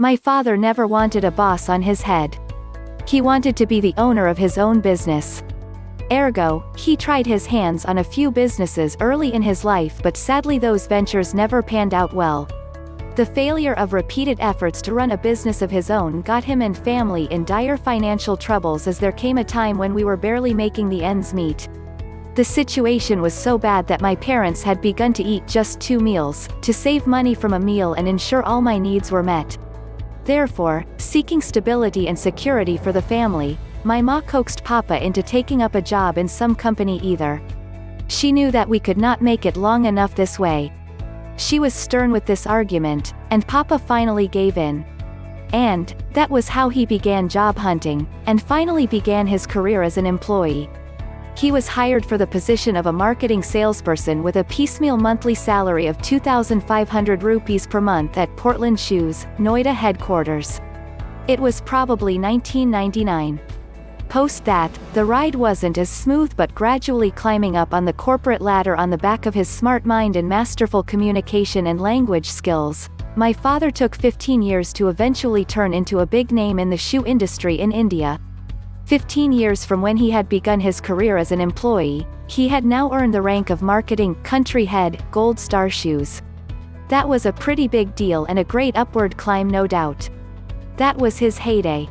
My father never wanted a boss on his head. He wanted to be the owner of his own business. Ergo, he tried his hands on a few businesses early in his life, but sadly those ventures never panned out well. The failure of repeated efforts to run a business of his own got him and family in dire financial troubles, as there came a time when we were barely making the ends meet. The situation was so bad that my parents had begun to eat just 2 meals, to save money from a meal and ensure all my needs were met. Therefore, seeking stability and security for the family, my ma coaxed Papa into taking up a job in some company either. She knew that we could not make it long enough this way. She was stern with this argument, and Papa finally gave in. And that was how he began job hunting, and finally began his career as an employee. He was hired for the position of a marketing salesperson with a piecemeal monthly salary of 2,500 rupees per month at Portland Shoes, Noida headquarters. It was probably 1999. Post that, the ride wasn't as smooth, but gradually climbing up on the corporate ladder on the back of his smart mind and masterful communication and language skills, my father took 15 years to eventually turn into a big name in the shoe industry in India. 15 years from when he had begun his career as an employee, he had now earned the rank of marketing country head, Gold Star Shoes. That was a pretty big deal and a great upward climb, no doubt. That was his heyday.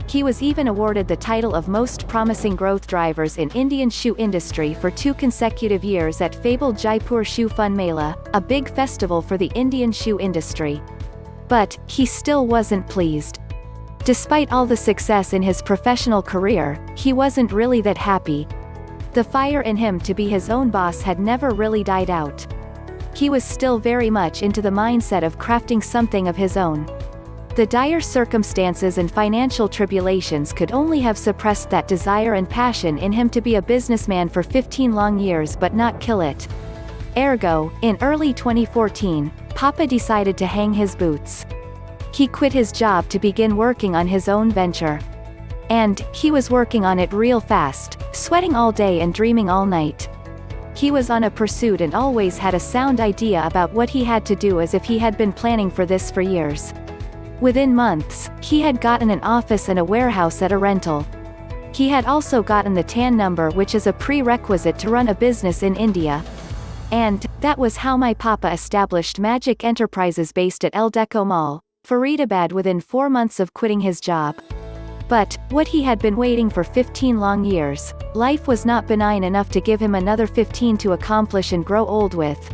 He was even awarded the title of Most Promising Growth Drivers in Indian Shoe Industry for 2 consecutive years at fabled Jaipur Shoe Fun Mela, a big festival for the Indian shoe industry. But he still wasn't pleased. Despite all the success in his professional career, he wasn't really that happy. The fire in him to be his own boss had never really died out. He was still very much into the mindset of crafting something of his own. The dire circumstances and financial tribulations could only have suppressed that desire and passion in him to be a businessman for 15 long years, but not kill it. Ergo, in early 2014, Papa decided to hang his boots. He quit his job to begin working on his own venture. And he was working on it real fast, sweating all day and dreaming all night. He was on a pursuit and always had a sound idea about what he had to do, as if he had been planning for this for years. Within months, he had gotten an office and a warehouse at a rental. He had also gotten the TAN number, which is a prerequisite to run a business in India. And that was how my Papa established Magic Enterprises based at El Deco Mall, Faridabad, within 4 months of quitting his job. But what he had been waiting for 15 long years, life was not benign enough to give him another 15 to accomplish and grow old with.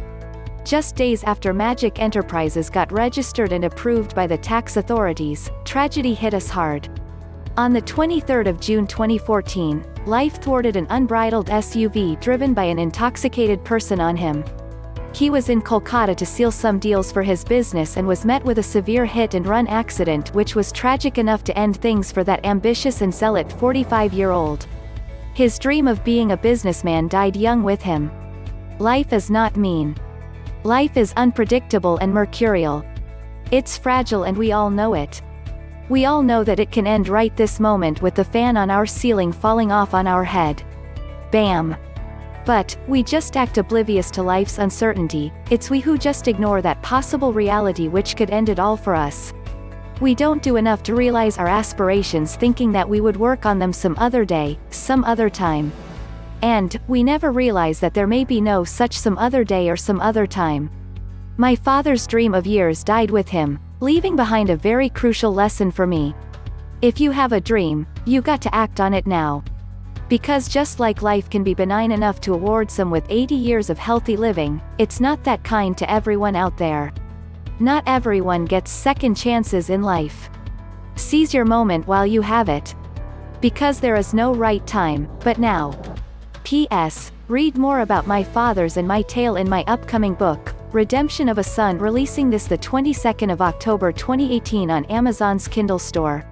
Just days after Magic Enterprises got registered and approved by the tax authorities, tragedy hit us hard. On the 23rd of June 2014, life thwarted an unbridled SUV driven by an intoxicated person on him. He was in Kolkata to seal some deals for his business and was met with a severe hit-and-run accident, which was tragic enough to end things for that ambitious and zealot 45-year-old. His dream of being a businessman died young with him. Life is not mean. Life is unpredictable and mercurial. It's fragile, and we all know it. We all know that it can end right this moment with the fan on our ceiling falling off on our head. Bam! But we just act oblivious to life's uncertainty. It's we who just ignore that possible reality which could end it all for us. We don't do enough to realize our aspirations, thinking that we would work on them some other day, some other time. And we never realize that there may be no such some other day or some other time. My father's dream of years died with him, leaving behind a very crucial lesson for me. If you have a dream, you got to act on it now. Because just like life can be benign enough to award some with 80 years of healthy living, it's not that kind to everyone out there. Not everyone gets second chances in life. Seize your moment while you have it. Because there is no right time, but now. P.S. Read more about my father's and my tale in my upcoming book, Redemption of a Son, releasing this the 22nd of October 2018 on Amazon's Kindle store.